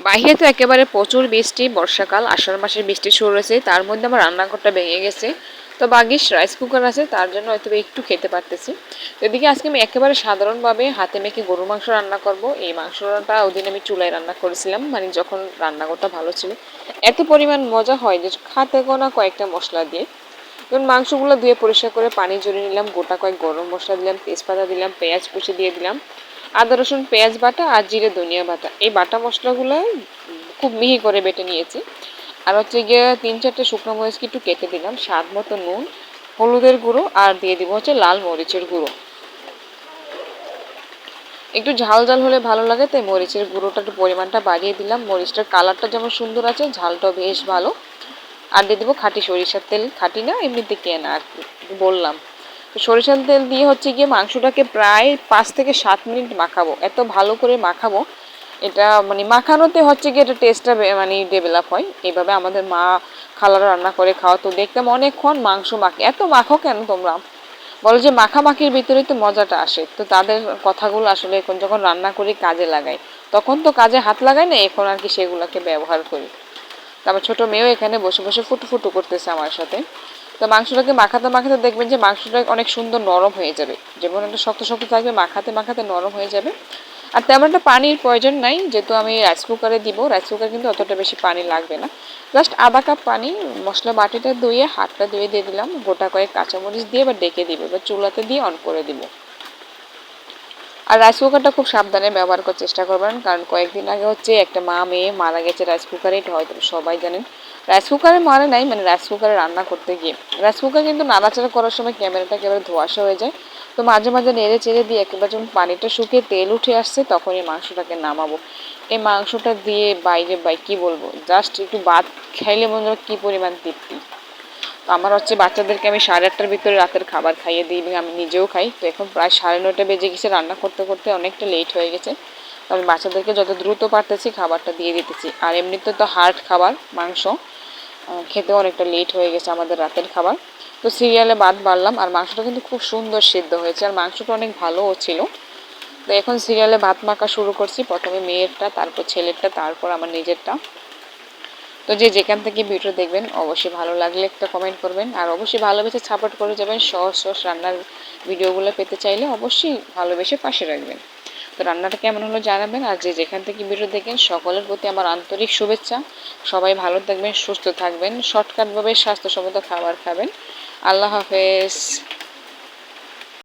বাইরে তো একেবারে প্রচুর বৃষ্টি, বর্ষাকাল, আষাঢ় মাসের বৃষ্টি শুরু হয়েছে, তার মধ্যে আমার রান্নাঘরটা ভেঙে গেছে। তো ভাগ্যিস রাইস কুকার আছে, তার জন্য হয়তো একটু খেতে পারতেছি। তো এদিকে আজকে আমি একেবারে সাধারণভাবে হাতে মেখে গরুর মাংস রান্না করব। এই মাংসটা ওদিন আমি চুলায় রান্না করেছিলাম, মানে যখন রান্নাঘরটা ভালো ছিল। এত পরিমাণ মজা হয় যে খাতে গোনা কয়েকটা মশলা দিয়ে। যেমন মাংসগুলো ধুয়ে পরিষ্কার করে পানি ঝরিয়ে নিলাম, গোটা কয়েক গরম মশলা দিলাম, তেজপাতা দিলাম, পেঁয়াজ কুচি দিয়ে দিলাম, আদা রসুন পেঁয়াজ বাটা আর জিরে ধনিয়া বাটা, এই বাটা মশলাগুলো খুব মিহি করে বেটে নিয়েছি। আর হচ্ছে গিয়ে 3-4টে শুকনো মরিচকে একটু কেটে দিলাম, স্বাদ মতো নুন, হলুদের গুঁড়ো আর দিয়ে দিব হচ্ছে লাল মরিচের গুঁড়ো। একটু ঝাল ঝাল হলে ভালো লাগে, তাই মরিচের গুঁড়োটা একটু পরিমাণটা বাড়িয়ে দিলাম। মরিচটার কালারটা যেমন সুন্দর আছে, ঝালটাও বেশ ভালো। আর দিয়ে দেবো খাঁটি সরিষার তেল, খাঁটি না এমনিতে কেনা আর কি, বললাম। তো সরিষার তেল দিয়ে হচ্ছে গিয়ে মাংসটাকে প্রায় 5 থেকে 7 মিনিট মাখাবো, এত ভালো করে মাখাবো। এটা মানে মাখানোতে হচ্ছে গিয়ে এটা টেস্টটা মানে ডেভেলপ হয়। এইভাবে আমাদের মা খালারা রান্না করে খাওয়া, তো দেখতাম অনেকক্ষণ মাংস মাখে। এত মাখো কেন তোমরা? বলো যে মাখামাখির ভিতরেই তো মজাটা আসে। তো তাদের কথাগুলো আসলে এখন যখন রান্না করি কাজে লাগাই, তখন তো কাজে হাত লাগাই না, এখন আর কি সেগুলোকে ব্যবহার করি। তো আমার ছোটো মেয়েও এখানে বসে বসে ফুটু করতেছে আমার সাথে। তো মাংসটাকে মাখাতে মাখাতে দেখবেন যে মাংসটা অনেক সুন্দর নরম হয়ে যাবে। যেমন একটা শক্ত শক্ত থাকবে, মাখাতে মাখাতে নরম হয়ে যাবে। আর তেমন একটা পানির প্রয়োজন নাই, যেহেতু আমি রাইস কুকারে দিব। রাইস কুকার কিন্তু অতটা বেশি পানি লাগবে না। জাস্ট আধা কাপ পানি, মশলা বাটিটা ধুয়ে হাতটা ধুয়ে দিয়ে দিলাম, গোটা কয়েক কাঁচামরিচ দিয়ে এবার ডেকে দিব, এবার চুলাতে দিয়ে অন করে দিব। আর রাইস কুকারটা খুব সাবধানে ব্যবহার করার চেষ্টা করবেন, কারণ কয়েকদিন আগে হচ্ছে একটা মা মেয়ে মারা গেছে রাইস কুকারে, এটা হয়তো সবাই জানেন। রাইস কুকারে মারা নাই, মানে রাইস কুকারে রান্না করতে গিয়ে। রাইস কুকার কিন্তু নাড়াচাড়া করার সময় ক্যামেরাটা একেবারে ধোঁয়াশা হয়ে যায়। তো মাঝে মাঝে নেড়ে চেড়ে দিয়ে একেবারে যখন পানিটা শুকিয়ে তেল উঠে আসছে, তখন এই মাংসটাকে নামাবো। এই মাংসটা দিয়ে বাইরে কী বলবো, জাস্ট একটু ভাত খাইলে মনে হয় কী পরিমাণ তৃপ্তি। তো আমার হচ্ছে বাচ্চাদেরকে আমি 8:30টার ভিতরে রাতের খাবার খাইয়ে দিই এবং আমি নিজেও খাই। তো এখন প্রায় 9:30 বেজে গেছে, রান্না করতে করতে অনেকটা লেট হয়ে গেছে। তো আমি বাচ্চাদেরকে যত দ্রুত পারতেছি খাবারটা দিয়ে দিতেছি। আর এমনিতে তো হার্ড খাবার মাংস, খেতেও অনেকটা লেট হয়ে গেছে আমাদের রাতের খাবার। তো সিরিয়ালে ভাত বাড়লাম, আর মাংসটা কিন্তু খুব সুন্দর সিদ্ধ হয়েছে, আর মাংসটা অনেক ভালোও ছিল। তো এখন সিরিয়ালে ভাত মাখা শুরু করছি, প্রথমে মেয়েরটা, তারপর ছেলেরটা, তারপর আমার নিজেরটা। তো যে যেখান থেকে ভিডিও দেখবেন অবশ্যই ভালো লাগলে একটা কমেন্ট করবেন, আর অবশ্যই ভালোবেসে সাপোর্ট করে যাবেন। সহজ সহজ রান্নার ভিডিওগুলো পেতে চাইলে অবশ্যই ভালোবেসে পাশে রাখবেন। তো রান্নাটা কেমন হলো জানাবেন, আর যে যেখান থেকে ভিডিও দেখেন সকলের প্রতি আমার আন্তরিক শুভেচ্ছা। সবাই ভালো থাকবেন, সুস্থ থাকবেন, শর্টকাটভাবে স্বাস্থ্যসম্মত খাবার খাবেন। আল্লাহ হাফেজ।